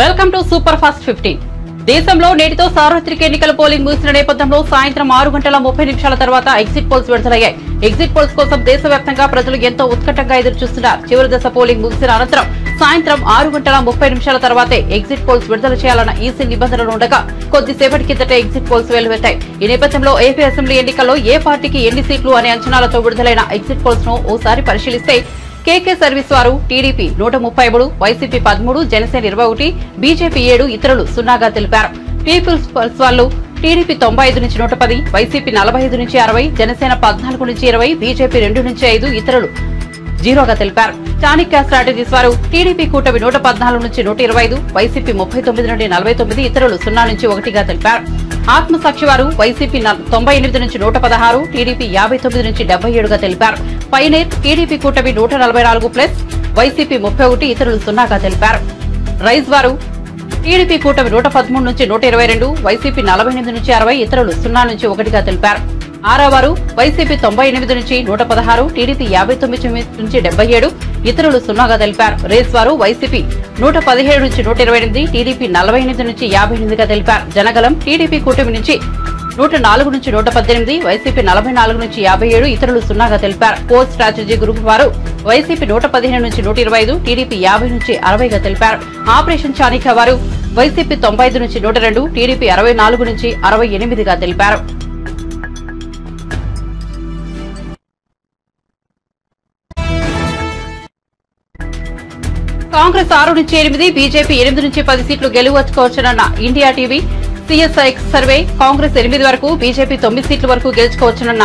Welcome to super fast 15. దేశంలో నేటితో సార్వత్రిక ఎన్నికల పోలింగ్ ముగిసిన నేపథ్యంలో సాయంత్రం 6:30 తర్వాత ఎగ్జిట్ పోల్స్ విడుదలయ్యాయి. ఎగ్జిట్ పోల్స్ కోసం దేశవ్యాప్తంగా ప్రజలు ఎంతో ఉత్కంఠంగా ఎదురుచూస్తున్నారు. చివరి దశ పోలింగ్ ముగిసిన అనంతరం సాయంత్రం 6:30 తర్వాతే ఎగ్జిట్ పోల్స్ విడుదల చేయాలన్న ఈసీ నిబంధనలు ఉండగా కొద్దిసేపటి కిందటే ఎగ్జిట్ పోల్స్ వెలువెత్తాయి. ఈ నేపథ్యంలో ఏపీ అసెంబ్లీ ఎన్నికల్లో ఏ పార్టీకి ఎన్ని సీట్లు అనే అంచనాలతో విడుదలైన ఎగ్జిట్ పోల్స్ ను ఓసారి పరిశీలిస్తే కేకే సర్వీస్ వారు టీడీపీ 133, వైసీపీ 13, జనసేన 21, బీజేపీ 7, ఇతరులు 0గా తెలిపారు. పీపుల్స్ పల్స్ వాళ్ళు టీడీపీ 95 నుంచి 110, వైసీపీ 45 నుంచి 60, జనసేన 14 నుంచి 20, బీజేపీ 2 నుంచి 5, ఇతరులు 0గా తెలిపారు. చాణిక్య స్ట్రాటజీస్ వారు టీడీపీ కూటమి 114 నుంచి 125, వైసీపీ 39 నుండి 49, ఇతరులు 0 నుంచి 1గా తెలిపారు. ఆత్మసాక్షి వారు వైసీపీ 98 నుంచి 116, టీడీపీ 59 నుంచి 77గా తెలిపారు. పైనేర్ టీడీపీ కూటమి 144+, వైసీపీ 31, ఇతరులు 0గా తెలిపారు. రైజ్ వారు టీడీపీ కూటమి 113 నుంచి 122, వైసీపీ 48 నుంచి 60, ఇతరులు 0 నుంచి 1గా తెలిపారు. ఆరావారు వైసీపీ 98 నుంచి 116, టీడీపీ 59 నుంచి 77, ఇతరులు 0గా తెలిపారు. రేస్ వారు వైసీపీ 117 నుంచి 128, టీడీపీ 48 నుంచి 58గా తెలిపారు. జనగలం టీడీపీ కూటమి నుంచి 104 నుంచి 118, వైసీపీ 44 నుంచి 57, ఇతరులు 0గా తెలిపారు. పోస్ట్ స్ట్రాటజీ గ్రూప్ వారు వైసీపీ 115 నుంచి 125, టీడీపీ 50 నుంచి 60గా తెలిపారు. ఆపరేషన్ చాణిక్య వారు వైసీపీ 95 నుంచి 102, టీడీపీ 64 నుంచి 68గా తెలిపారు. కాంగ్రెస్ 6 నుంచి 8, బీజేపీ 8 నుంచి 10 సీట్లు గెలుచుకోవచ్చునన్న ఇండియా టీవీ సిఎస్ఐఎక్స్ సర్వే కాంగ్రెస్ 8 వరకు, బీజేపీ 9 సీట్ల వరకు గెలుచుకోవచ్చునన్న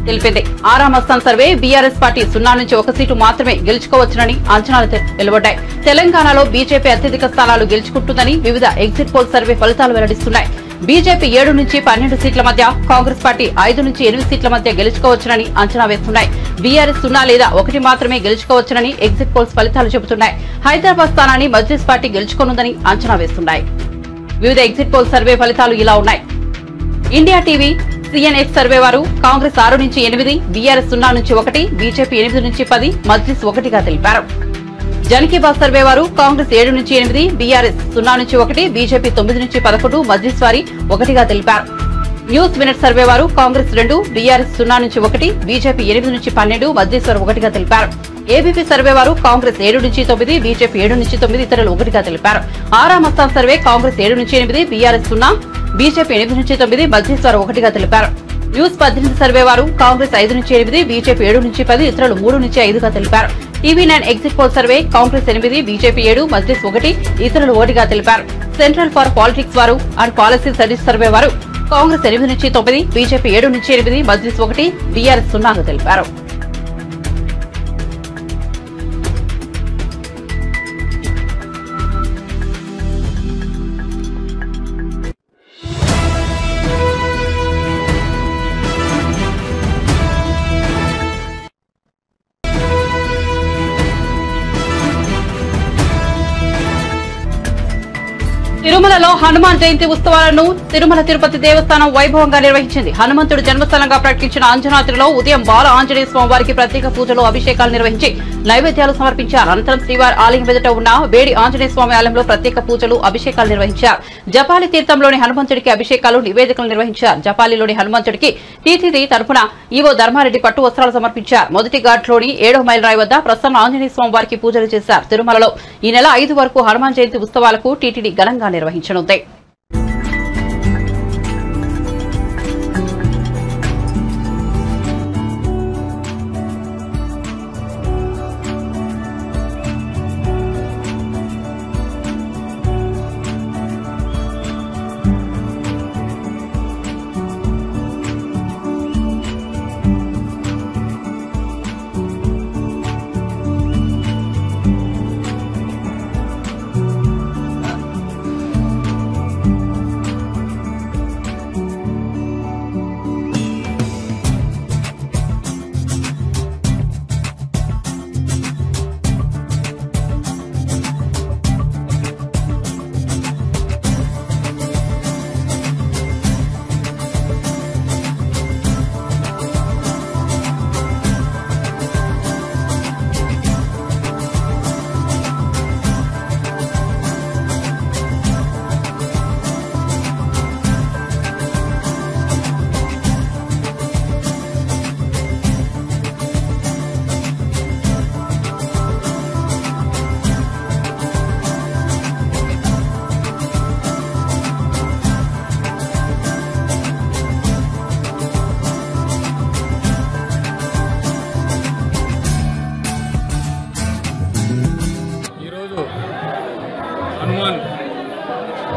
తెలిపింది. ఆరాం అస్సాం సర్వే బీఆర్ఎస్ పార్టీ 0 నుంచి 1 సీటు మాత్రమే గెలుచుకోవచ్చునని అంచనాలు వెలువడ్డాయి. తెలంగాణలో బీజేపీ అత్యధిక స్థానాలు గెలుచుకుంటుందని వివిధ ఎగ్జిట్ పోల్ సర్వే ఫలితాలు వెల్లడిస్తున్నాయి. బీజేపీ 7 నుంచి 12 సీట్ల మధ్య, కాంగ్రెస్ పార్టీ 5 నుంచి 8 సీట్ల మధ్య గెలుచుకోవచ్చునని అంచనా వేస్తున్నాయి. బీఆర్ఎస్ 0 లేదా 1 మాత్రమే గెలుచుకోవచ్చునని ఎగ్జిట్ పోల్స్ ఫలితాలు చెబుతున్నాయి. హైదరాబాద్ స్థానాన్ని మజ్లిస్ పార్టీ గెలుచుకోనుందని అంచనా వేస్తున్నాయి. వివిధ ఎగ్జిట్ పోల్ సర్వే ఫలితాలు ఇలా ఉన్నాయి. ఇండియా టీవీ సిఎన్ఎక్స్ సర్వే వారు కాంగ్రెస్ 6 నుంచి 8, బీఆర్ఎస్ 0 నుంచి 1, బీజేపీ 8 నుంచి 10, మజ్లిస్ 1గా తెలిపారు. జనకీబాద్ సర్వే వారు కాంగ్రెస్ 7 నుంచి 8, బీఆర్ఎస్ 0 నుంచి 1, బీజేపీ 9 నుంచి 11, మజ్లిస్ వారి 1గా తెలిపారు. న్యూస్ మినిట్ సర్వే వారు కాంగ్రెస్ 2, బీఆర్ఎస్ 0 నుంచి 1, బీజేపీ 8 నుంచి 12, మజ్లిస్ వారు 1గా తెలిపారు. ఏబీపీ సర్వే వారు కాంగ్రెస్ 7 నుంచి 9, బీజేపీ 7 నుంచి 9, ఇతరులు 1గా తెలిపారు. ఆరాం అస్సాం సర్వే కాంగ్రెస్ 7 నుంచి 8, బీఆర్ఎస్ 0, బీజేపీ 8 నుంచి 9, మజ్లిస్ వారు 1గా తెలిపారు. న్యూస్ 18 సర్వే వారు కాంగ్రెస్ 5 నుంచి 8, బీజేపీ 7 నుంచి 10, ఇతరులు 3 నుంచి 5గా తెలిపారు. TV9 exit poll survey Congress 8, BJP 7, Majlis 1, ఇతరులు 1గా తెలిపారు. సెంట్రల్ ఫర్ పాలిటిక్స్ వారు అండ్ పాలసీ స్టడీస్ సర్వే వారు కాంగ్రెస్ 8 నుంచి 9, బీజేపీ 7 నుంచి 8, మజ్లిస్ 1, బీఆర్ఎస్ 0గా తెలిపారు. తిరుమలలో హనుమాన్ జయంతి ఉత్సవాలను తిరుమల తిరుపతి దేవస్థానం వైభవంగా నిర్వహించింది. హనుమంతుడు జన్మస్థలంగా ప్రకటించిన అంజనాద్రిలో ఉదయం బాల ఆంజనేయ స్వామి వారికి ప్రత్యేక పూజలు, అభిషేకాలు నిర్వహించి నైవేద్యాలు సమర్పించారు. అనంతరం శ్రీవారి ఆలయం ఎదుట ఉన్న వేడి ఆంజనేయ స్వామి ఆలయంలో ప్రత్యేక పూజలు, అభిషేకాలు నిర్వహించారు. జపాలి తీర్థంలోని హనుమంతుడికి అభిషేకాలు, నివేదికలు నిర్వహించారు. జపాలిలోని హనుమంతుడికి టీటీడీ తరఫున ఈవో ధర్మారెడ్డి పట్టు వస్త్రాలు సమర్పించారు. మొదటి ఘాట్లోని 7వ మైల్ రాయి వద్ద ప్రసన్న ఆంజనేయ స్వామి వారికి పూజలు చేశారు. తిరుమలలో ఈ నెల 5 వరకు హనుమాన్ జయంతి ఉత్సవాలకు టీటీడీ ఘనంగా నిర్వహించనుంది.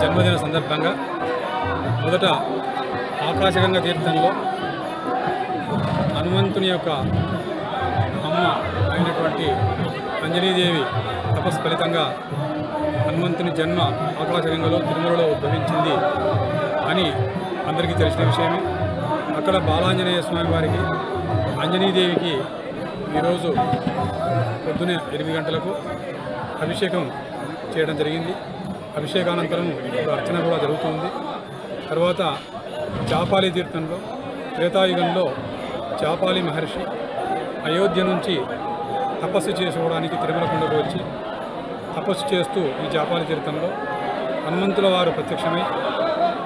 జన్మదిన సందర్భంగా మొదట ఆకాశగంగా తీర్థంలో హనుమంతుని యొక్క అమ్మ అయినటువంటి అంజనీదేవి తపస్సు ఫలితంగా హనుమంతుని జన్మ ఆకాశగంగలో తిరుమలలో ఉద్భవించింది అని అందరికీ తెలిసిన విషయమే. అక్కడ బాలాంజనేయ స్వామి వారికి అంజనీదేవికి ఈరోజు పొద్దునే 8 గంటలకు అభిషేకం చేయడం జరిగింది. అభిషేకానంతరం అర్చన కూడా జరుగుతుంది. తర్వాత చాపాలి తీర్థంలో త్రేతాయుగంలో చాపాలి మహర్షి అయోధ్య నుంచి తపస్సు చేసుకోవడానికి తిరుమల కొండకు వచ్చి తపస్సు చేస్తూ ఈ చాపాలి తీర్థంలో హనుమంతుల వారు ప్రత్యక్షమై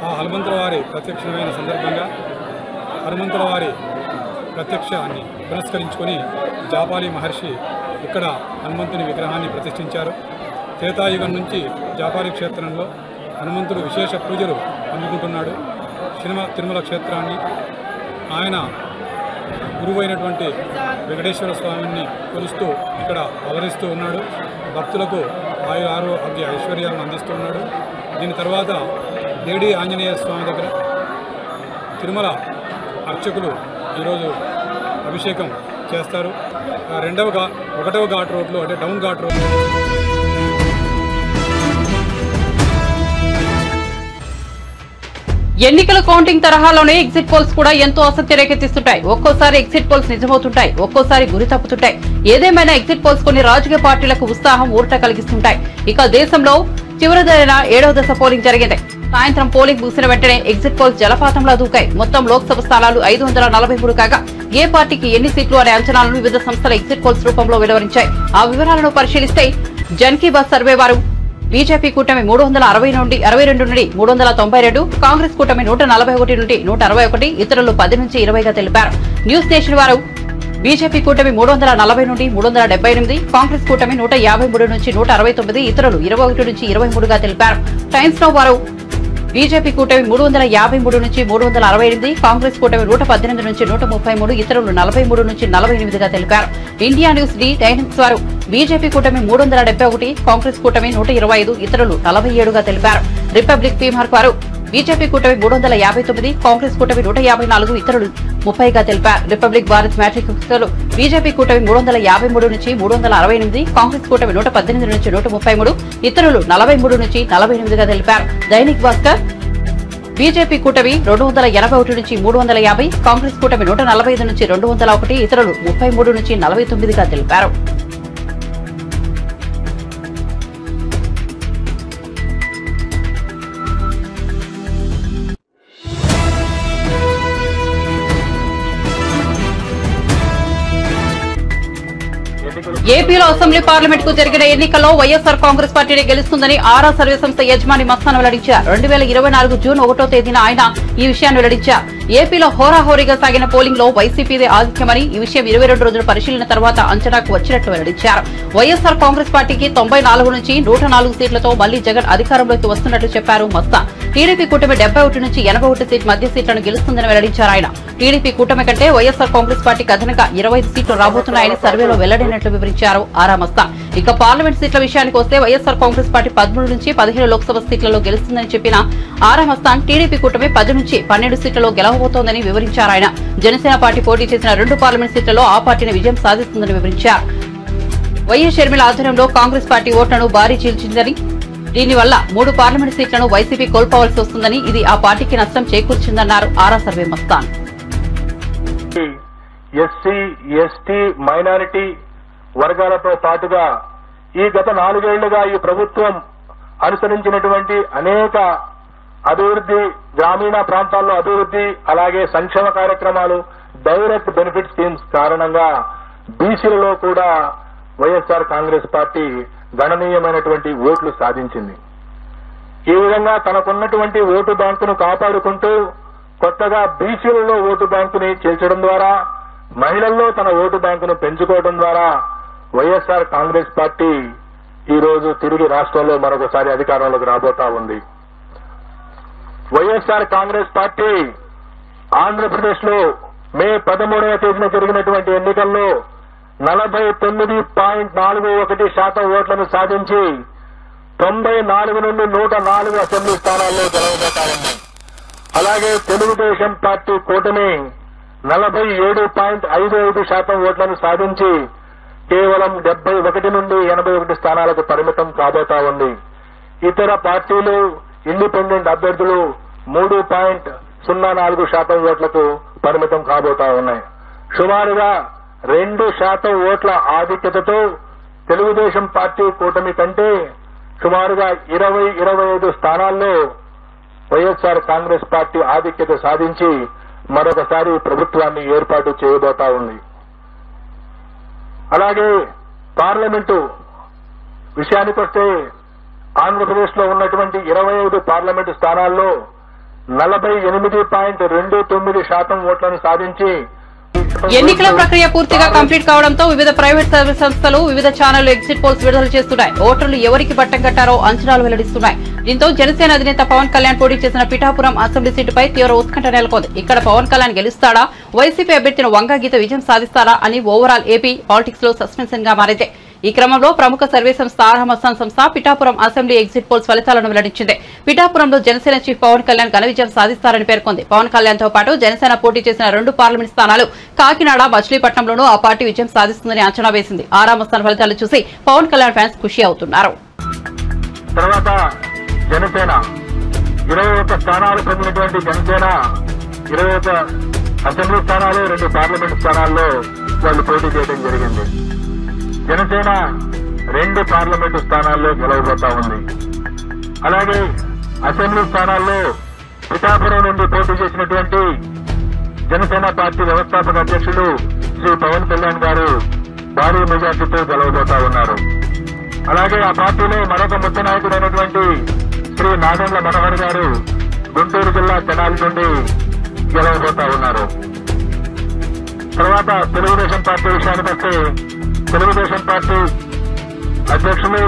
ఆ హనుమంతుల వారి ప్రత్యక్షమైన సందర్భంగా హనుమంతుల వారి ప్రత్యక్షాన్ని పురస్కరించుకొని జాపాలి మహర్షి ఇక్కడ హనుమంతుని విగ్రహాన్ని ప్రతిష్ఠించారు. త్రేతాయుగం నుంచి జాపాలి క్షేత్రంలో హనుమంతుడు విశేష పూజలు అందుకుంటున్నాడు. తిరుమల క్షేత్రాన్ని ఆయన గురువైనటువంటి వెంకటేశ్వర స్వామిని కొలుస్తూ ఇక్కడ అవతరిస్తూ ఉన్నాడు. భక్తులకు ఆరోగ్య ఐశ్వర్యాలను అందిస్తున్నాడు. దీని తర్వాత దేడి ఆంజనేయ స్వామి దగ్గర తిరుమల అర్చకులు ఈరోజు అభిషేకం చేస్తారు. 1వ ఘాట్ రోడ్లో అంటే డౌన్ ఘాట్ రోడ్ ఎన్నికల కౌంటింగ్ తరహాలోనే ఎగ్జిట్ పోల్స్ కూడా ఎంతో ఆసక్తి రేకెత్తిస్తుంటాయి. ఒక్కోసారి ఎగ్జిట్ పోల్స్ నిజమవుతుంటాయి, ఒక్కోసారి గురి తప్పుతుంటాయి. ఏదేమైనా ఎగ్జిట్ పోల్స్ కొన్ని రాజకీయ పార్టీలకు ఉత్సాహం ఊరట కలిగిస్తుంటాయి. ఇక దేశంలో చివరిదైన 7వ దశ పోలింగ్ జరిగింది. సాయంత్రం పోలింగ్ ముగిసిన వెంటనే ఎగ్జిట్ పోల్స్ జలపాతంలా దూకాయి. మొత్తం లోక్సభ స్థానాలు 543 కాగా ఏ పార్టీకి ఎన్ని సీట్లు అనే అంచనాలను వివిధ సంస్థల ఎగ్జిట్ పోల్స్ రూపంలో వెలువరించాయి. ఆ వివరాలను పరిశీలిస్తే జన్ కీ బాత్ సర్వే వారు బీజేపీ కూటమి 362 నుండి 392, కాంగ్రెస్ కూటమి 141 నుండి 161, ఇతరులు 10 నుంచి 20గా తెలిపారు. న్యూస్ నేషన్ వారు బీజేపీ కూటమి 340 నుండి 378, కాంగ్రెస్ కూటమి 153 నుంచి 169, ఇతరులు 21 నుంచి 23గా తెలిపారు. టైమ్స్ నౌ వారు బీజేపీ కూటమి 353 నుంచి 368, కాంగ్రెస్ కూటమి 118 నుంచి 133, ఇతరులు 43 నుంచి 48గా తెలిపారు. ఇండియా న్యూస్ డి టైమ్స్ వారు బీజేపీ కూటమి 371, కాంగ్రెస్ కూటమి 125, ఇతరులు 47గా తెలిపారు. రిపబ్లిక్ పీమార్క్ వారు బీజేపీ కూటమి 359, కాంగ్రెస్ కూటమి 154, ఇతరులు 30గా తెలిపారు. రిపబ్లిక్ భారత్ మ్యాట్రిక్స్ బీజేపీ కూటమి 353 నుంచి 368, కాంగ్రెస్ కూటమి 118 నుంచి 133, ఇతరులు 43 నుంచి 48గా తెలిపారు. దైనిక్ భాస్కర్ బీజేపీ కూటమి 281 నుంచి 350, కాంగ్రెస్ కూటమి 145 నుంచి 201, ఇతరులు 33 నుంచి 49గా తెలిపారు. ఏపీలో అసెంబ్లీ పార్లమెంట్ కు జరిగిన ఎన్నికల్లో వైఎస్ఆర్ కాంగ్రెస్ పార్టీనే గెలుస్తుందని ఆరా సర్వే సంస్థ యజమాని మస్తాన్ వెల్లడించారు. 2024 జూన్ 1వ తేదీన ఆయన ఈ విషయాన్ని వెల్లడించారు. ఏపీలో హోరాహోరీగా సాగిన పోలింగ్ లో వైసీపీదే ఆధిక్యమని ఈ విషయం 22 రోజుల పరిశీలన తర్వాత అంచనాకు వచ్చినట్లు వెల్లడించారు. వైఎస్ఆర్ కాంగ్రెస్ పార్టీకి 94 నుంచి 104 సీట్లతో మళ్లీ జగన్ అధికారంలోకి వస్తున్నట్లు చెప్పారు మస్తాన్. టీడీపీ కూటమి 71 నుంచి 81 సీట్ మధ్య సీట్లను గెలుస్తుందని వెల్లడించారు ఆయన. టీడీపీ కూటమి కంటే వైఎస్ఆర్ కాంగ్రెస్ పార్టీకి అదనంగా 25 సీట్లు రాబోతున్నాయని సర్వేలో వెల్లడైనట్లు వివరించారు ఆరా మస్తాన్. ఇక పార్లమెంట్ సీట్ల విషయానికి వస్తే వైఎస్ఆర్ కాంగ్రెస్ పార్టీ 13 నుంచి 15 లోక్సభ సీట్లలో గెలుస్తుందని చెప్పిన ఆరా మస్తాన్ టీడీపీ కూటమి 10 నుంచి 12 సీట్లలో గెలవబోతోందని వివరించారు ఆయన. జనసేన పార్టీ పోటీ చేసిన 2 పార్లమెంట్ సీట్లలో ఆ పార్టీని విజయం సాధిస్తుందని వివరించారు. వైఎస్ షర్మిల ఆధ్వర్యంలో కాంగ్రెస్ పార్టీ ఓట్లను భారీ చీల్చిందని, దీనివల్ల 3 పార్లమెంట్ సీట్లను వైసీపీ కోల్పోవాల్సి వస్తుందని, ఇది ఆ పార్టీకి నష్టం చేకూర్చిందన్నారు Aaraa survey Mastan. SC, ST, minority వర్గాలతో పాటుగా ఈ గత 4 ఏళ్లుగా ఈ ప్రభుత్వం అనుసరించినటువంటి అనేక అభివృద్ధి, గ్రామీణ ప్రాంతాల్లో అభివృద్ధి, అలాగే సంక్షేమ కార్యక్రమాలు, డైరెక్ట్ బెనిఫిట్ స్కీమ్స్ కారణంగా బీసీలలో కూడా వైఎస్ఆర్ కాంగ్రెస్ పార్టీ గణనీయమైనటువంటి ఓట్లు సాధించింది. ఈ విధంగా తనకున్నటువంటి ఓటు బ్యాంకును కాపాడుకుంటూ కొత్తగా బీసీలలో ఓటు బ్యాంకుని చేర్చడం ద్వారా, మహిళల్లో తన ఓటు బ్యాంకును పెంచుకోవడం ద్వారా వైఎస్ఆర్ కాంగ్రెస్ పార్టీ ఈ రోజు తిరిగి రాష్ట్రంలో మరొకసారి అధికారంలోకి రాబోతా ఉంది. వైఎస్ఆర్ కాంగ్రెస్ పార్టీ ఆంధ్రప్రదేశ్ లో మే 13వ తేదీన జరిగినటువంటి ఎన్నికల్లో 49.41% ఓట్లను సాధించి 94 నుండి 104 అసెంబ్లీ స్థానాల్లో గెలవబోతా ఉన్నాయి. అలాగే తెలుగుదేశం పార్టీ కూటమి 47.55% ఓట్లను సాధించి కేవలం 71 నుండి 81 స్థానాలకు పరిమితం కాబోతా ఉంది. ఇతర పార్టీలు ఇండిపెండెంట్ అభ్యర్థులు 3.04% ఓట్లకు పరిమితం కాబోతా ఉన్నాయి. సుమారుగా 2% ఓట్ల ఆధిక్యతతో తెలుగుదేశం పార్టీ కూటమి కంటే సుమారుగా 20-25 స్థానాల్లో వైఎస్ఆర్ కాంగ్రెస్ పార్టీ ఆధిక్యత సాధించి మరొకసారి ప్రభుత్వాన్ని ఏర్పాటు చేయబోతా ఉంది. అలాగే పార్లమెంటు విషయానికొస్తే ఆంధ్రప్రదేశ్ లో ఉన్నటువంటి 25 పార్లమెంటు స్థానాల్లో 48.29% ఓట్లను సాధించి ఎన్నికల ప్రక్రియ పూర్తిగా కంప్లీట్ కావడంతో వివిధ ప్రైవేట్ సర్వీస్ సంస్థలు వివిధ ఛానళ్లు ఎగ్జిట్ పోల్స్ విడుదల చేస్తున్నాయి. ఓటర్లు ఎవరికి పట్టం కట్టారో అంచనాలు వెల్లడిస్తున్నాయి. దీంతో జనసేన అధినేత పవన్ కళ్యాణ్ పోటీ చేసిన పిఠాపురం అసెంబ్లీ సీటుపై తీవ్ర ఉత్కంఠ నెలకొంది. ఇక్కడ పవన్ కళ్యాణ్ గెలుస్తాడా, వైసీపీ అభ్యర్థిని వంగగీత విజయం సాధిస్తారా అని ఓవరాల్ ఏపీ పాలిటిక్స్ లో సస్పెన్షన్ గా మారింది. ఈ క్రమంలో ప్రముఖ సర్వే సంస్థ ఆరామస్థాన్ సంస్థ పిఠాపురం అసెంబ్లీ ఎగ్జిట్ పోల్స్ ఫలితాలను వెల్లడించింది. పిఠాపురంలో జనసేన చీఫ్ పవన్ కళ్యాణ్ ఘన విజయం సాధిస్తారని పేర్కొంది. పవన్ కళ్యాణ్ తో పాటు జనసేన పోటీ చేసిన 2 పార్లమెంట్ స్థానాలు కాకినాడ, మచిలీపట్నంలోనూ ఆ పార్టీ విజయం సాధిస్తుందని అంచనా వేసింది. ఆరామస్థాన్ ఫలితాలు చూసి పవన్ కళ్యాణ్ ఫ్యాన్స్ ఖుషి అవుతున్నారు. తర్వాత జనసేన 21 స్థానాలు పొందినటువంటి జనసేన 21 అసెంబ్లీ స్థానాలు, 2 పార్లమెంట్ స్థానాల్లో వాళ్ళు పోటీ చేయడం జరిగింది. జనసేన 2 పార్లమెంటు స్థానాల్లో గెలవబోతా ఉంది. అలాగే అసెంబ్లీ స్థానాల్లో పిఠాపురం నుండి పోటీ చేసినటువంటి జనసేన పార్టీ వ్యవస్థాపక అధ్యక్షులు శ్రీ పవన్ కళ్యాణ్ గారు భారీ మెజార్టీతో గెలవబోతా ఉన్నారు. అలాగే ఆ పార్టీలో మరొక ముఖ్య నాయకుడైనటువంటి శ్రీ నాదెండ్ల మనోహర్ గారు గుంటూరు జిల్లా తెనాలి నుండి గెలవబోతా ఉన్నారు. తర్వాత తెలుగుదేశం పార్టీ విషయానికి వస్తే తెలుగుదేశం పార్టీ అధ్యక్షులు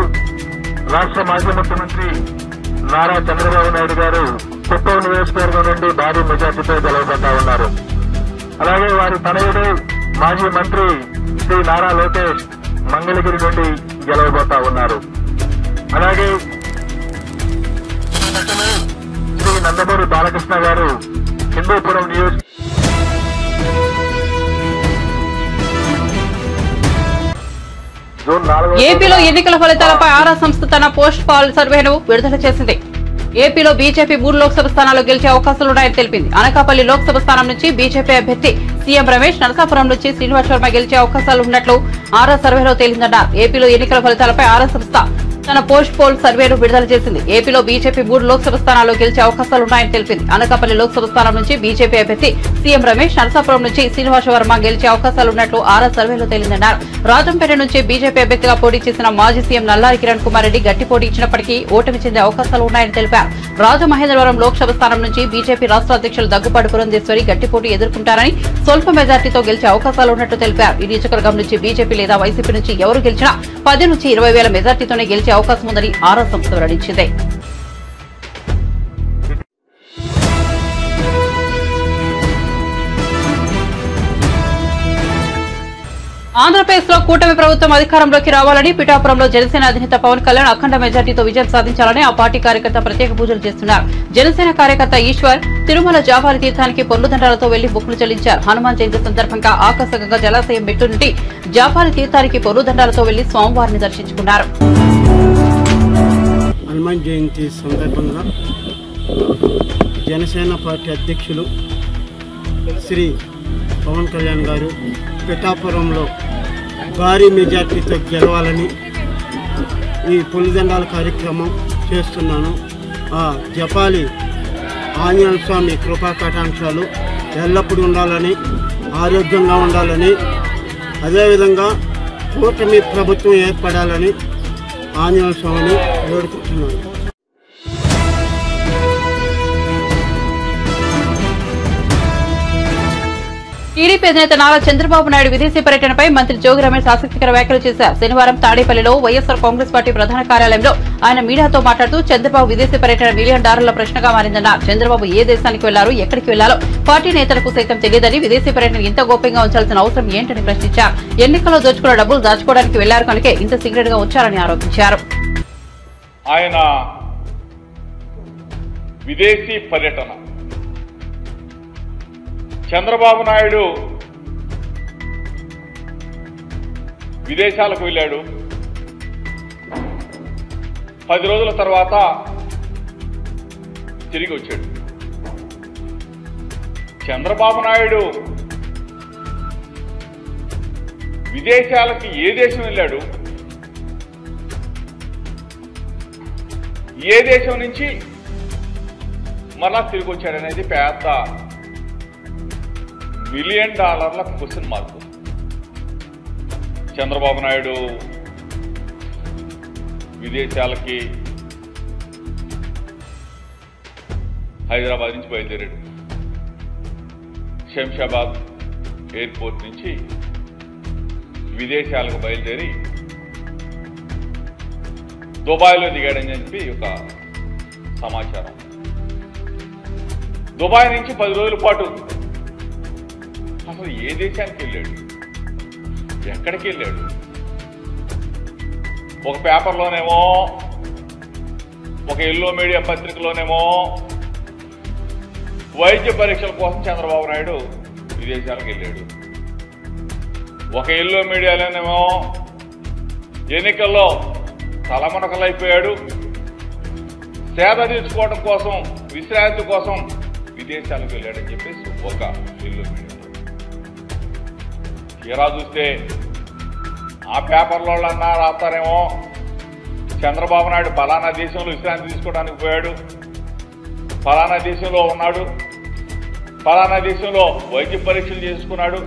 రాష్ట్ర మాజీ ముఖ్యమంత్రి నారా చంద్రబాబు నాయుడు గారు కుప్పం నియోజకవర్గం నుండి భారీ మెజార్టీతో గెలవబోతా ఉన్నారు. అలాగే వారి తనయుడు మాజీ మంత్రి శ్రీ నారా లోకేష్ మంగళగిరి నుండి గెలవబోతా ఉన్నారు. అలాగే శ్రీ నందమూరి బాలకృష్ణ గారు హిందూపురం ఏపీలో ఎన్నికల ఫలితాలపై ఆరా సంస్థ తన పోస్ట్ పాల్ సర్వేను విడుదల చేసింది. ఏపీలో బీజేపీ 3 లోక్సభ స్థానాల్లో గెలిచే అవకాశాలున్నాయని తెలిపింది. అనకాపల్లి లోక్సభ స్థానం నుంచి బీజేపీ అభ్యర్థి సీఎం రమేష్, నరసాపురం నుంచి శ్రీనివాస్ శర్మ గెలిచే అవకాశాలున్నట్లు ఆరా సర్వేలో తేలిందన్నారు. ఏపీలో ఎన్నికల ఫలితాలపై ఆరా సంస్థ తన పోస్ట్ పోల్ సర్వేను విడుదల చేసింది. ఏపీలో బీజేపీ 3 లోక్సభ స్థానాల్లో గెలిచే అవకాశాలున్నాయని తెలిపింది. అనకాపల్లి లోక్సభ స్థానం నుంచి బీజేపీ అభ్యర్థి సీఎం రమేష్, నరసాపురం నుంచి శ్రీనివాస్ వర్మ గెలిచే అవకాశాలున్నట్లు ఆరా సర్వేలో తేలిందన్నారు. రాజంపేట నుంచి బీజేపీ అభ్యర్థిగా పోటీ చేసిన మాజీ సీఎం నల్లారి కిరణ్ కుమార్ రెడ్డి గట్టి పోటీ ఇచ్చినప్పటికీ ఓటమి చెందే అవకాశాలు ఉన్నాయని తెలిపారు. రాజమహేంద్రవరం లోక్సభ స్థానం నుంచి బీజేపీ రాష్ట్ర అధ్యక్షులు దగ్గుపాటి పురంధేశ్వరి గట్టి పోటీ ఎదుర్కొంటారని, స్వల్ప మెజార్టీతో గెలిచే అవకాశాలున్నట్లు తెలిపారు. ఈ నియోజకవర్గం నుంచి బీజేపీ లేదా వైసీపీ నుంచి ఎవరు గెలిచినా 10 నుంచి 20 వేల మెజార్టీతోనే గెలిచే అవకాశం ఉందని ఆరా సంస్థ వెల్లడించింది. ఆంధ్రప్రదేశ్ లో కూటమి ప్రభుత్వం అధికారంలోకి రావాలని పిఠాపురంలో జనసేన అధినేత పవన్ కళ్యాణ్ అఖండ మెజార్టీతో విజయం సాధించాలని ఆ పార్టీ కార్యకర్త ప్రత్యేక పూజలు చేస్తున్నారు. జనసేన కార్యకర్త ఈశ్వర్ తిరుమల జాపాలి తీర్థానికి పొర్లుదండాలతో వెళ్లి మొక్కులు చెల్లించారు. హనుమాన్ జయంతి సందర్భంగా ఆకర్షకంగా జలాశయం మెట్టు నుండి జాపాలి తీర్థానికి పొర్లుదండాలతో వెళ్లి స్వామివారిని దర్శించుకున్నారు. హనుమాన్ జయంతి సందర్భంగా జనసేన పార్టీ అధ్యక్షులు శ్రీ పవన్ కళ్యాణ్ గారు పిఠాపురంలో భారీ మెజార్టీతో గెలవాలని ఈ పులిదండాల కార్యక్రమం చేస్తున్నాను. ఆ జపాలి ఆంజనేయ స్వామి కృపా కటాక్షాలు ఎల్లప్పుడూ ఉండాలని, ఆరోగ్యంగా ఉండాలని, అదేవిధంగా కూటమి ప్రభుత్వం ఏర్పడాలని ఆంజనేయ స్వామిని వేడుకుంటున్నాను. టీడీపీ అధినేత నారా చంద్రబాబు నాయుడు విదేశీ పర్యటనపై మంత్రి జోగి రమేష్ ఆసక్తికర వ్యాఖ్యలు చేశారు. శనివారం తాడేపల్లిలో వైఎస్ఆర్ కాంగ్రెస్ పార్టీ ప్రధాన కార్యాలయంలో ఆయన మీడియాతో మాట్లాడుతూ చంద్రబాబు విదేశీ పర్యటన $1 మిలియన్ ప్రశ్నగా మారిందన్నారు. చంద్రబాబు ఏ దేశానికి వెళ్లారు, ఎక్కడికి వెళ్లాలో పార్టీ నేతలకు సైతం తెలియదని, విదేశీ పర్యటన ఇంత గోప్యంగా ఉంచాల్సిన అవసరం ఏంటని ప్రశ్నించారు. ఎన్నికల్లో దోచుకున్న డబ్బులు దాచుకోవడానికి వెళ్లారు కనుకే ఇంత సీక్రెట్ గా ఉంచారని ఆరోపించారు. ఆయన విదేశీ పర్యటన. చంద్రబాబు నాయుడు విదేశాలకు వెళ్ళాడు. 10 రోజుల తర్వాత తిరిగి వచ్చాడు. చంద్రబాబు నాయుడు విదేశాలకి ఏ దేశం వెళ్ళాడు, ఏ దేశం నుంచి మళ్ళా తిరిగి వచ్చాడనేది పెద్ద $1 million question mark. Chandrababu Naidu విదేశాలకి హైదరాబాద్ నుంచి బయలుదేరాడు. శంషాబాద్ ఎయిర్పోర్ట్ నుంచి విదేశాలకు బయలుదేరి దుబాయ్లో దిగాడని చెప్పి ఒక సమాచారం. దుబాయ్ నుంచి 10 రోజుల పాటు అసలు ఏ దేశానికి వెళ్ళాడు, ఎక్కడికి వెళ్ళాడు? ఒక పేపర్లోనేమో, ఒక ఎల్లో మీడియా పత్రికలోనేమో వైద్య పరీక్షల కోసం చంద్రబాబు నాయుడు విదేశాలకు వెళ్ళాడు. ఒక ఎల్లో మీడియాలోనేమో ఎన్నికల్లో తలమునకలైపోయాడు, సేద తీర్చుకోవడం కోసం, విశ్రాంతి కోసం విదేశాలకు వెళ్ళాడని చెప్పేసి ఒక ఎల్లో మీడియా. తీరా చూస్తే ఆ పేపర్లో అన్నా రాస్తారేమో చంద్రబాబు నాయుడు ఫలానా దేశంలో విశ్రాంతి తీసుకోవడానికి పోయాడు, ఫలానా దేశంలో ఉన్నాడు, ఫలానా దేశంలో వైద్య పరీక్షలు చేసుకున్నాడు,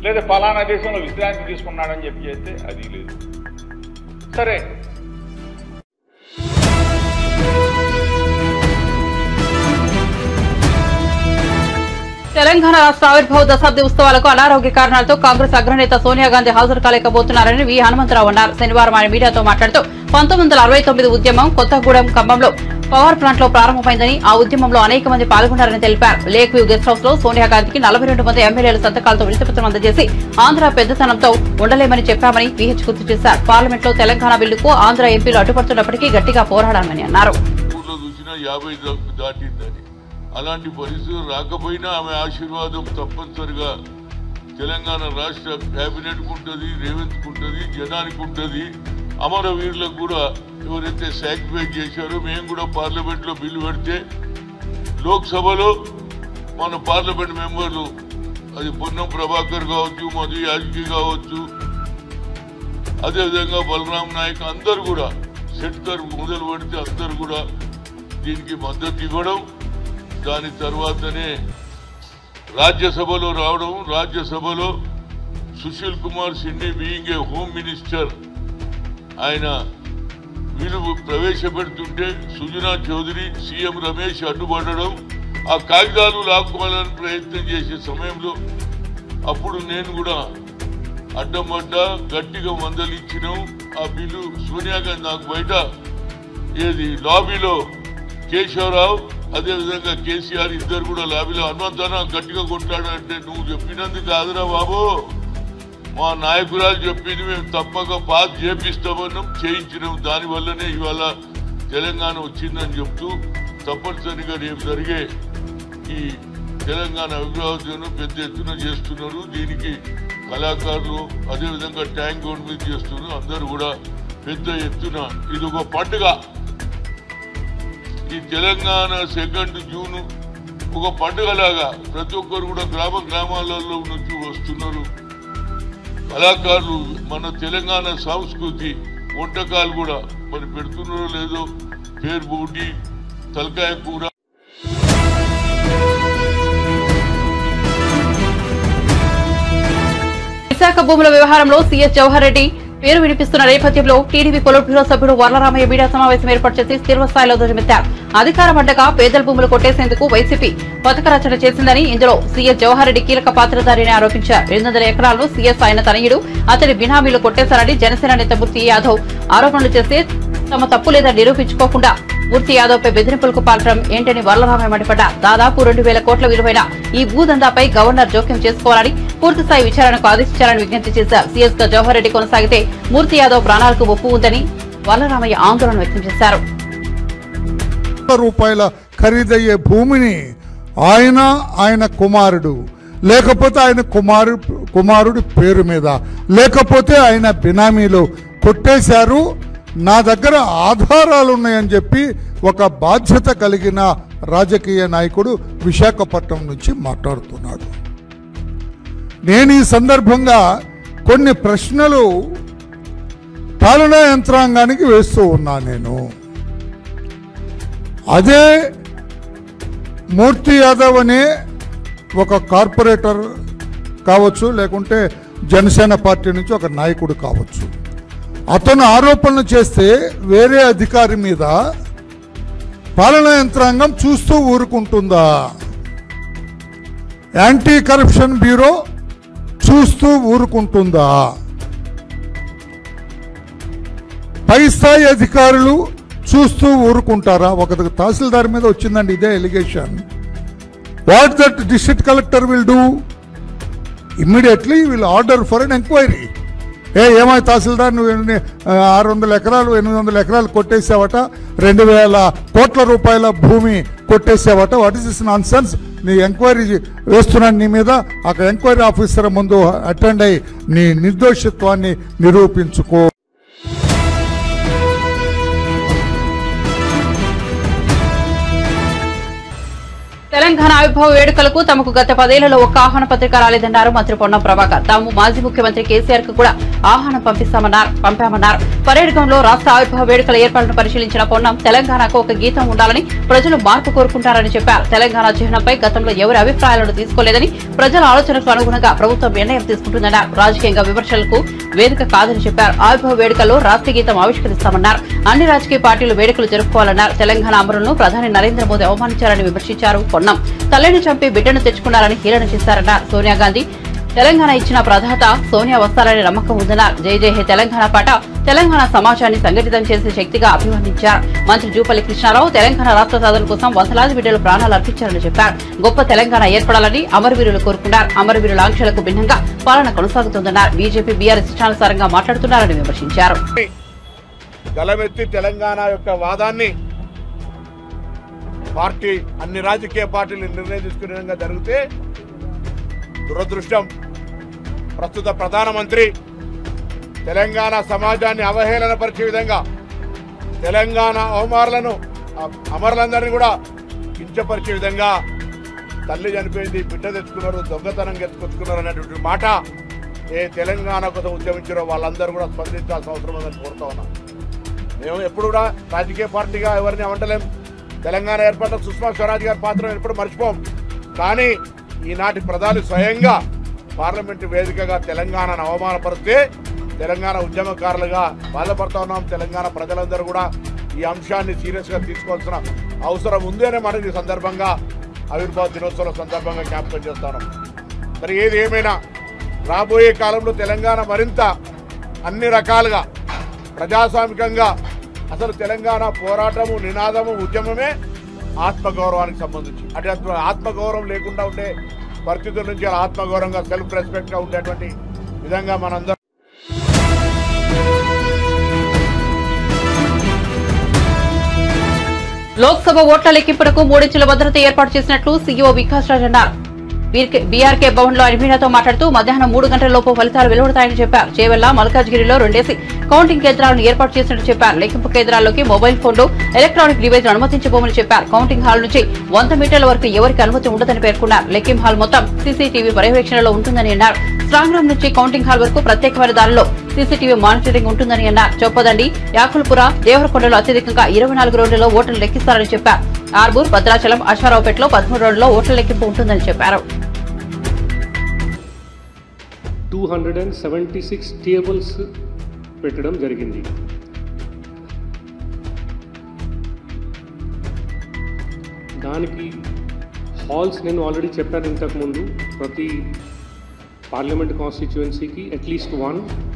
లేదా ఫలానా దేశంలో విశ్రాంతి తీసుకున్నాడని చెప్పి చేస్తే అది లేదు. సరే, తెలంగాణ రాష్ట్ర ఆవిర్భావ దశాబ్ది ఉత్సవాలకు అనారోగ్య కారణాలతో కాంగ్రెస్ అగ్రనేత సోనియా గాంధీ హాజరు కాలేకపోతున్నారని వి హనుమంతరావు అన్నారు. శనివారం ఆయన మీడియాతో మాట్లాడుతూ 1969 ఉద్యమం కొత్తగూడెం ఖమ్మంలో పవర్ ప్లాంట్ లో ప్రారంభమైందని, ఆ ఉద్యమంలో అనేక మంది పాల్గొన్నారని తెలిపారు. లేక్ వ్యూ గెస్ట్ హౌస్ లో సోనియా గాంధీకి 42 మంది ఎమ్మెల్యేల సంతకాలతో వినతిపత్రం అందజేసి ఆంధ్ర పెద్దతనంతో ఉండలేమని చెప్పామని విహెచ్ గుర్తు చేశారు. పార్లమెంట్ లో తెలంగాణ బిల్లుకు ఆంధ్ర ఎంపీలు అడ్డుపడుతున్నప్పటికీ గట్టిగా పోరాడామని అన్నారు. అలాంటి పరిస్థితులు రాకపోయినా ఆమె ఆశీర్వాదం తప్పనిసరిగా తెలంగాణ రాష్ట్ర కేబినెట్కు ఉంటుంది, రేవంత్కు ఉంటుంది, జనానికి ఉంటుంది. అమరవీరులకు కూడా ఎవరైతే సాక్రిఫైస్ చేశారో, మేము కూడా పార్లమెంట్లో బిల్లు పెడితే లోక్సభలో మన పార్లమెంట్ మెంబర్లు, అది పొన్నం ప్రభాకర్ కావచ్చు, మధు యాజ్కి కావచ్చు, అదేవిధంగా బలరాం నాయక్ అందరు కూడా, షెట్కర్ మొదలు పెడితే అందరు కూడా దీనికి మద్దతు ఇవ్వడం, దాని తర్వాతనే రాజ్యసభలో రావడం. రాజ్యసభలో Sushil Kumar Shinde being a home minister ఆయన వీళ్ళు ప్రవేశపెడుతుంటే సుజనా చౌదరి, సీఎం రమేష్ అడ్డుపడడం, ఆ కాగితాలు లాక్కోవాలని ప్రయత్నం చేసే సమయంలో అప్పుడు నేను కూడా అడ్డం పడ్డా, గట్టిగా మందలిచ్చినాం. ఆ బిల్లు సోనియా గాంధీ నాకు బయట లాబీలో కేశవరావు అదేవిధంగా కేసీఆర్ ఇద్దరు కూడా లాబీలో హనుమంతన గట్టిగా కొట్లాడంటే, నువ్వు చెప్పినందుకు కాదురా బాబు, మా నాయకురాలు చెప్పింది మేము తప్పక పాస్ చేపిస్తామన్నాం, చేయించినాం. దానివల్లనే ఇవాళ తెలంగాణ వచ్చిందని చెప్తూ తప్పనిసరిగా రేపు జరిగే ఈ తెలంగాణ అభివృద్ధిని పెద్ద ఎత్తున చేస్తున్నారు. దీనికి కళాకారులు అదేవిధంగా ట్యాంక్ రోడ్ మీద చేస్తున్నారు. అందరూ కూడా పెద్ద ఎత్తున ఇది ఒక పండుగ. ఈ తెలంగాణ 2 జూన్ ఒక పండుగలాగా ప్రతి ఒక్కరు కూడా గ్రామాలలో నుంచి వస్తున్నారు. కళాకారులు మన తెలంగాణ సంస్కృతి వంటకాలు కూడా మరి పెడుతున్నారో లేదో, పేరు బూటి, తలకాయ కూర. విశాఖ భూముల వ్యవహారంలో సీఎస్ జవహర్ రెడ్డి పేరు వినిపిస్తున్న నేపథ్యంలో టీడీపీ పొలిట్ బ్యూరో సభ్యుడు వర్లరామయ్య మీడియా సమావేశం ఏర్పాటు చేసి తీవ్రస్థాయిలో ధ్వజమెత్తారు. అధికారం అడ్డగా పేదల భూములు కొట్టేసేందుకు వైసీపీ పథక రచన చేసిందని, ఇందులో సీఎస్ జవహర్ రెడ్డి కీలక పాత్రధారిని ఆరోపించారు. 200 ఎకరాలను సీఎస్ ఆయన తనయుడు, అతడి బినామీలు కొట్టేశారని జనసేన నేత మూర్తి యాదవ్ ఆరోపణలు చేస్తే తమ తప్పు లేదని నిరూపించుకోకుండా మూర్తి యాదవ్ పై బెదిరింపులకు పాల్గొనడం ఏంటని వర్లరామయ్య మండిపడ్డారు. దాదాపు 2000 కోట్ల విలువైన ఈ భూదందాపై గవర్నర్ జోక్యం చేసుకోవాలని, పూర్తిస్థాయి విచారణకు ఆదేశించాలని విజ్ఞప్తి చేశారు. సీఎస్ గా జవహర్ రెడ్డి కొనసాగితే మూర్తి యాదవ్ ప్రాణాలకు ముప్పు ఉందని వల్లరామయ్య ఆందోళన వ్యక్తం చేశారు. రూపాయల ఖరీదయ్యే భూమిని ఆయన కుమారుడు లేకపోతే ఆయన కుమారుడి పేరు మీద లేకపోతే ఆయన బినామీలో కొట్టేశారు. నా దగ్గర ఆధారాలు ఉన్నాయని చెప్పి ఒక బాధ్యత కలిగిన రాజకీయ నాయకుడు విశాఖపట్నం నుంచి మాట్లాడుతున్నాడు. నేను ఈ సందర్భంగా కొన్ని ప్రశ్నలు పాలనా యంత్రాంగానికి వేస్తూ ఉన్నా. నేను అదే మూర్తి యాదవ్ అనే ఒక కార్పొరేటర్ కావచ్చు, లేకుంటే జనసేన పార్టీ నుంచి ఒక నాయకుడు కావచ్చు, అతను ఆరోపణలు చేస్తే వేరే అధికారి మీద పాలనా యంత్రాంగం చూస్తూ ఊరుకుంటుందా? యాంటీ కరప్షన్ బ్యూరో చూస్తూ ఊరుకుంటుందా? పై స్థాయి అధికారులు చూస్తూ ఊరుకుంటారా? ఒక తహసీల్దార్ మీద వచ్చిందండి ఇదే allegation. What that district collector will do? Immediately will order for an enquiry. ఏమై తహసీల్దార్ నువ్వు 600 ఎకరాలు 800 ఎకరాలు కొట్టేసావట, 2000 కోట్ల రూపాయల భూమి కొట్టేసావట, what is this nonsense? నీ ఎంక్వైరీ వేస్తున్నాను నీ మీద. అక్కడ ఎంక్వైరీ ఆఫీసర్ ముందు అటెండ్ అయ్యి నీ నిర్దోషిత్వాన్ని నిరూపించుకో. తెలంగాణ ఆవిర్భావ వేడుకలకు తమకు గత 10 ఏళ్లలో ఒక్క ఆహ్వాన పత్రిక రాలేదన్నారు మంత్రి పొన్నం ప్రభాకర్. తాము మాజీ ముఖ్యమంత్రి కేసీఆర్ కు కూడా ఆహ్వానం పంపామన్నారు. పరేడ్ గ్రౌండ్ లో రాష్ట్ర ఆవిర్భావ వేడుకల ఏర్పాట్లను పరిశీలించిన పొన్నం తెలంగాణకు ఒక గీతం ఉండాలని, ప్రజలు మార్పు కోరుకుంటారని చెప్పారు. తెలంగాణ చిహ్నంపై గతంలో ఎవరి అభిప్రాయాలను తీసుకోలేదని, ప్రజల ఆలోచనకు అనుగుణంగా ప్రభుత్వం నిర్ణయం తీసుకుంటుందన్నారు. రాజకీయంగా విమర్శలకు వేదిక కాదని చెప్పారు. ఆవిర్భావ వేడుకల్లో రాష్ట్ర గీతం ఆవిష్కరిస్తామన్నారు. అన్ని రాజకీయ పార్టీలు వేడుకలు జరుపుకోవాలన్నారు. తెలంగాణ అమరులను ప్రధాని నరేంద్ర మోదీ అవమానించారని విమర్శించారు. పొన్నం తల్లిని చంపి బిడ్డను తెచ్చుకున్నారని హేళన చేశారన్నారు. సోనియా గాంధీ తెలంగాణ ఇచ్చిన ప్రదాత, సోనియా వస్తారని నమ్మకం ఉందన్నారు. జై జై హే తెలంగాణ పాట తెలంగాణ సమాజాన్ని సంఘటితం చేసే శక్తిగా అభివర్ణించారు. మంత్రి జూపల్లి కృష్ణారావు తెలంగాణ రాష్ట్ర సాధన కోసం వందలాది బిడ్డలు ప్రాణాలు అర్పించారని చెప్పారు. గొప్ప తెలంగాణ ఏర్పడాలని అమరవీరులు కోరుకున్నారు. అమరవీరుల ఆంక్షలకు భిన్నంగా పాలన కొనసాగుతుందన్నారు. బీజేపీ బీఆర్ఎస్ ఇష్టానుసారంగా మాట్లాడుతున్నారని విమర్శించారు. గలమెత్తి తెలంగాణ యొక్క వాదాన్ని పార్టీ అన్ని రాజకీయ పార్టీలు నిర్ణయం తీసుకునే విధంగా జరిగితే దురదృష్టం. ప్రస్తుత ప్రధానమంత్రి తెలంగాణ సమాజాన్ని అవహేళనపరిచే విధంగా తెలంగాణ అమరులందరినీ కూడా కించపరిచే విధంగా తల్లి చనిపోయింది, బిడ్డ తెచ్చుకున్నారు, దొంగతనం తెచ్చుకున్నారు అనేటువంటి మాట ఏ తెలంగాణ కోసం ఉద్యమించారో వాళ్ళందరూ కూడా స్పందించాల్సిన అవసరం ఉందని కోరుతా ఉన్నాం. మేము ఎప్పుడు కూడా రాజకీయ పార్టీగా ఎవరిని అవంటలేం. తెలంగాణ ఏర్పాటులో సుష్మా స్వరాజ్ గారి పాత్రను ఎప్పుడు మర్చిపోం. కానీ ఈనాటి ప్రధాని స్వయంగా పార్లమెంటు వేదికగా తెలంగాణను అవమానపరిస్తే తెలంగాణ ఉద్యమకారులుగా బాధపడతా ఉన్నాం. తెలంగాణ ప్రజలందరూ కూడా ఈ అంశాన్ని సీరియస్గా తీసుకోవాల్సిన అవసరం ఉంది అనే మనం ఈ సందర్భంగా ఆవిర్భావ దినోత్సవం సందర్భంగా జ్ఞాపకం చేస్తాను. మరి ఏది ఏమైనా రాబోయే కాలంలో తెలంగాణ మరింత అన్ని రకాలుగా ప్రజాస్వామికంగా, అసలు తెలంగాణ పోరాటము, నినాదము, ఉద్యమమే ఆత్మగౌరవానికి సంబంధించి. అంటే ఆత్మగౌరవం లేకుండా ఉండే పరిస్థితుల నుంచి ఆత్మగౌరవంగా, సెల్ఫ్ రెస్పెక్ట్గా ఉండేటువంటి విధంగా మనందరం లోక్సభ ఓట్ల లెక్కింపునకు 3 ఇంచుల భద్రత ఏర్పాటు చేసినట్లు సీఈఓ వికాస్ రాజ్ అన్నారు. బీఆర్కే భవన్ లో మీడియాతో మాట్లాడుతూ మధ్యాహ్నం 3 గంటల లోపు ఫలితాలు వెలువడతాయని చెప్పారు. చేవెళ్ల, మల్కాజ్గిరిలో 2 కౌంటింగ్ కేంద్రాలను ఏర్పాటు చేసినట్టు చెప్పారు. లెక్కింపు కేంద్రాల్లోకి మొబైల్ ఫోన్లు, ఎలక్ట్రానిక్ డివైజ్ అనుమతించబోమని చెప్పారు. కౌంటింగ్ హాల్ నుంచి 100 మీటర్ల వరకు ఎవరికి అనుమతి ఉండదని పేర్కొన్నారు. లెక్కింపు హాల్ మొత్తం సీసీటీవీ పర్యవేక్షణలో ఉంటుందని అన్నారు. స్ట్రాంగ్ రూమ్ నుంచి కౌంటింగ్ హాల్ వరకు ప్రత్యేకమైన దానిలో సీసీటీవీ మానిటరింగ్ ఉంటుందని అన్నారు. చొప్పదండి, యాకుల్పుర, దేవరకొండలో అత్యధికంగా 24 రౌండ్లలో ఓట్లు లెక్కిస్తారని చెప్పారు. ఆర్బూర్, భద్రాచలం, అశ్వారావుపేటలో 13 రౌండ్లలో ఓట్ల లెక్కింపు ఉంటుందని చెప్పారు. 276 టేబుల్స్ పెట్టడం జరిగింది. దానికి హాల్స్ నేను ఆల్రెడీ చెప్పాను ఇంతకుముందు. ప్రతి పార్లమెంట్ కాన్స్టిట్యుయెన్సీకి అట్లీస్ట్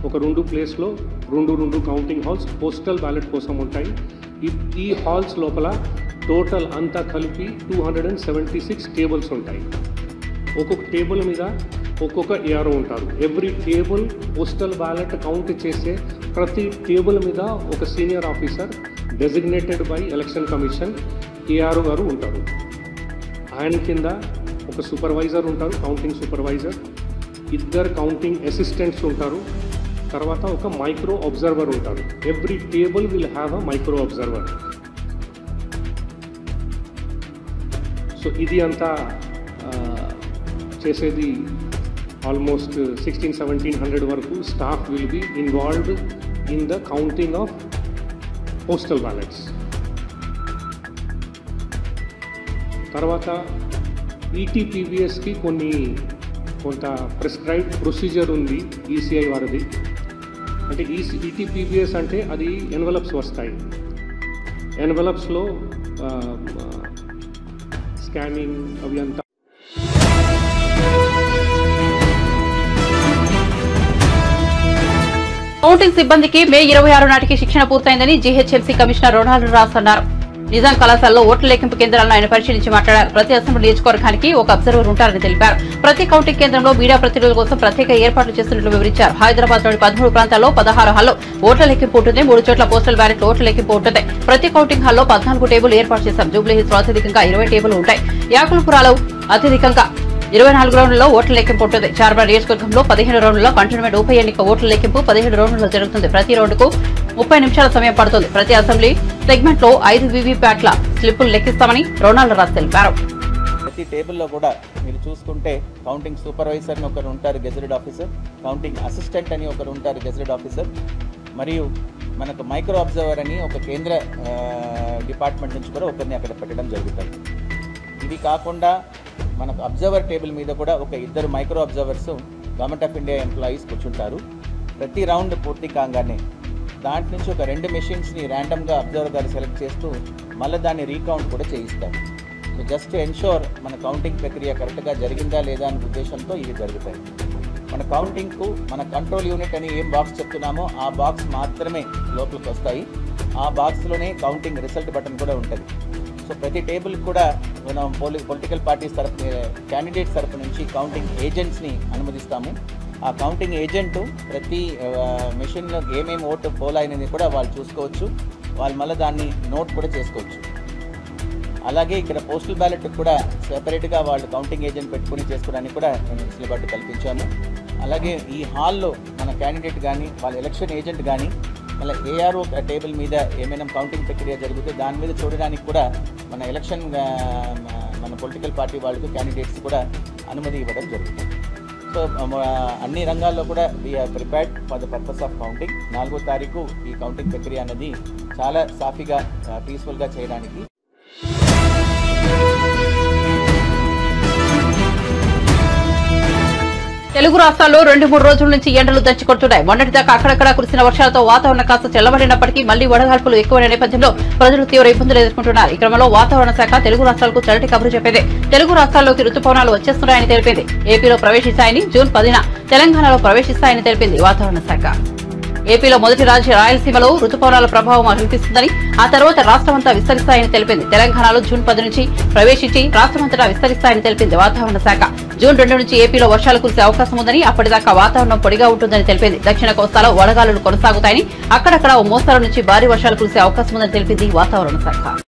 ఒక 2 ప్లేస్లో 2 కౌంటింగ్ హాల్స్ పోస్టల్ బ్యాలెట్ కోసం ఉంటాయి. ఈ హాల్స్ లోపల టోటల్ అంతా కలిపి 276 టేబుల్స్ ఉంటాయి. ఒక్కొక్క టేబుల్ మీద ఒక్కొక్క ఏఆర్ఓ ఉంటారు. Every table postal ballot count చేసే ప్రతి టేబుల్ మీద ఒక senior officer designated by election commission ARO గారు ఉంటారు. ఆయన కింద ఒక సూపర్వైజర్ ఉంటారు, కౌంటింగ్ సూపర్వైజర్, ఇద్దరు కౌంటింగ్ అసిస్టెంట్స్ ఉంటారు, తర్వాత ఒక మైక్రో అబ్జర్వర్ ఉంటారు. Every table will have a micro observer. So ఇది అంతా చేసేది ఆల్మోస్ట్ 1600-1700 వరకు staff will be involved in the counting of postal ballots. తర్వాత ఈటీపీవీఎస్కి కొంత ప్రిస్క్రైబ్డ్ ప్రొసీజర్ ఉంది ఈసీఐ వారిది. అంటే ఈటీపీవీఎస్ అంటే అది ఎన్వలప్స్ వస్తాయి. ఎన్వలప్స్లో స్కానింగ్ అవి అంతా. కౌంటింగ్ సిబ్బందికి మే 26 నాటికి శిక్షణ పూర్తయిందని జీహెచ్ఎంసీ కమిషనర్ రొనాల్డ్ రాస్ అన్నారు. నిజాం కళాశాలలో ఓట్ల లెక్కింపు కేంద్రాలను ఆయన పరిశీలించి మాట్లాడారు. ప్రతి అసెంబ్లీ నియోజకవర్గానికి ఒక అబ్జర్వర్ ఉంటారని తెలిపారు. ప్రతి కౌంటింగ్ కేంద్రంలో మీడియా ప్రతినిధుల కోసం ప్రత్యేక ఏర్పాట్లు చేస్తున్నట్లు వివరించారు. హైదరాబాద్లోని 13 ప్రాంతాల్లో 16 హాల్లో ఓట్ల లెక్కింపు ఉంటుంది. 3 చోట్ల పోస్టల్ బ్యాలెట్ ఓట్ల లెక్కింపు ఉంటుంది. ప్రతి కౌంటింగ్ హాల్లో 14 టేబుల్ ఏర్పాటు చేశాం. జూబ్లీహిల్స్ లో అత్యధికంగా 20 టేబుల్ ఉంటాయి. యాకుల్పురాలో అత్యధికంగా 24 రౌండ్లలో ఓట్ల లెక్కింపు ఉంటుంది. చార్బార్ నియోజకవర్గంలో 15 రౌండ్లలో కంటోన్మెంట్ ఉప ఎన్నిక ఓట్ల లెక్కింపు 17 రౌండ్లలో జరుగుతుంది. ప్రతి రౌండ్కు 30 నిమిషాల సమయం పడుతుంది. ప్రతి అసెంబ్లీ సెగ్మెంట్ లో 5 వీవీప్యాట్ల స్లిప్పులు లెక్కిస్తామని రొనాల్డ్ రాస్ తెలిపారు. ప్రతి టేబుల్లో కూడా మీరు చూసుకుంటే కౌంటింగ్ సూపర్వైజర్ అని ఒకరు ఉంటారు, గెజెటెడ్ ఆఫీసర్, కౌంటింగ్ అసిస్టెంట్ అని ఒకరు ఉంటారు, గెజెటెడ్ ఆఫీసర్, మరియు మనకు మైక్రో అబ్జర్వర్ అని ఒక కేంద్ర డిపార్ట్మెంట్ నుంచి కూడా ఒకరిని అక్కడ పెట్టడం జరుగుతుంది. ఇవి కాకుండా మనకు అబ్జర్వర్ టేబుల్ మీద కూడా ఒక 2 micro observers government of India employees కూర్చుంటారు. ప్రతి రౌండ్ పూర్తి కాగానే దాంట్ నుంచి ఒక 2 మెషిన్స్ని ర్యాండమ్గా అబ్జర్వర్ గారు సెలెక్ట్ చేస్తూ మళ్ళీ దాన్ని రీకౌంట్ కూడా చేయిస్తారు. సో జస్ట్ టు ఎన్షోర్ మన కౌంటింగ్ ప్రక్రియ కరెక్ట్గా జరిగిందా లేదా అనే ఉద్దేశంతో ఇవి జరుగుతాయి. మన కౌంటింగ్కు మన కంట్రోల్ యూనిట్ అని ఏం బాక్స్ చెప్తున్నామో ఆ బాక్స్ మాత్రమే లోపలికి వస్తాయి. ఆ బాక్స్లోనే కౌంటింగ్ రిజల్ట్ బటన్ కూడా ఉంటుంది. సో ప్రతి టేబుల్ కూడా మనం పొలిటికల్ పార్టీస్ తరఫు క్యాండిడేట్స్ తరఫు నుంచి కౌంటింగ్ ఏజెంట్స్ని అనుమతిస్తాము. ఆ కౌంటింగ్ ఏజెంటు ప్రతి మెషిన్లో ఏమేమి ఓటు పోల్ అయినది కూడా వాళ్ళు చూసుకోవచ్చు. వాళ్ళు మళ్ళీ దాన్ని నోట్ కూడా చేసుకోవచ్చు. అలాగే ఇక్కడ పోస్టల్ బ్యాలెట్ కూడా సెపరేట్గా వాళ్ళు కౌంటింగ్ ఏజెంట్ పెట్టుకుని చేసుకోవడానికి కూడా వెసులుబాటు కల్పించాము. అలాగే ఈ హాల్లో మన క్యాండిడేట్ కానీ వాళ్ళ ఎలక్షన్ ఏజెంట్ కానీ మళ్ళీ ఏఆర్ఓ టేబుల్ మీద ఏమైనా కౌంటింగ్ ప్రక్రియ జరిగితే దాని మీద చూడడానికి కూడా మన ఎలక్షన్ మన పొలిటికల్ పార్టీ వాళ్ళకు క్యాండిడేట్స్ కూడా అనుమతి ఇవ్వడం జరుగుతుంది. సో అన్ని రంగాల్లో కూడా we are prepared for the purpose of counting. 4వ తారీఖు ఈ కౌంటింగ్ ప్రక్రియ అనేది చాలా సాఫీగా పీస్ఫుల్గా చేయడానికి. తెలుగు రాష్ట్రాల్లో 2-3 రోజుల నుంచి ఎండలు దంచుకొడుతున్నాయి. మొన్నటిదాకా అక్కడక్కడ కురిసిన వర్షాలతో వాతావరణం కాస్త చల్లబడినప్పటికీ మళ్లీ వడగాల్పులు ఎక్కువైన నేపథ్యంలో ప్రజలు తీవ్ర ఇబ్బందులు ఎదుర్కొంటున్నారు. ఈ క్రమంలో వాతావరణ శాఖ తెలుగు రాష్ట్రాలకు చల్లటి కబురు చెప్పింది. తెలుగు రాష్ట్రాల్లోకి రుతుపవనాలు వచ్చేస్తున్నాయని తెలిపింది. ఏపీలో ప్రవేశిస్తాయని, జూన్ 10న తెలంగాణలో ప్రవేశిస్తాయని తెలిపింది వాతావరణ శాఖ. ఏపీలో మొదటి రాజ్య రాయలసీమలో రుతుపవనాల ప్రభావం అనిపిస్తుందని, ఆ తర్వాత రాష్ట్రమంతా విస్తరిస్తాయని తెలిపింది. తెలంగాణలో జూన్ 10 నుంచి ప్రవేశించి రాష్ట్రమంతటా విస్తరిస్తాయని తెలిపింది వాతావరణ శాఖ. జూన్ 2 నుంచి ఏపీలో వర్షాలు కురిసే అవకాశం ఉందని, అప్పటిదాకా వాతావరణం పొడిగా ఉంటుందని తెలిపింది. దక్షిణ కోస్తాలో వడగాలులు కొనసాగుతాయని, అక్కడక్కడ ఓ మోస్తరు నుంచి భారీ వర్షాలు కురిసే అవకాశం ఉందని తెలిపింది వాతావరణ శాఖ.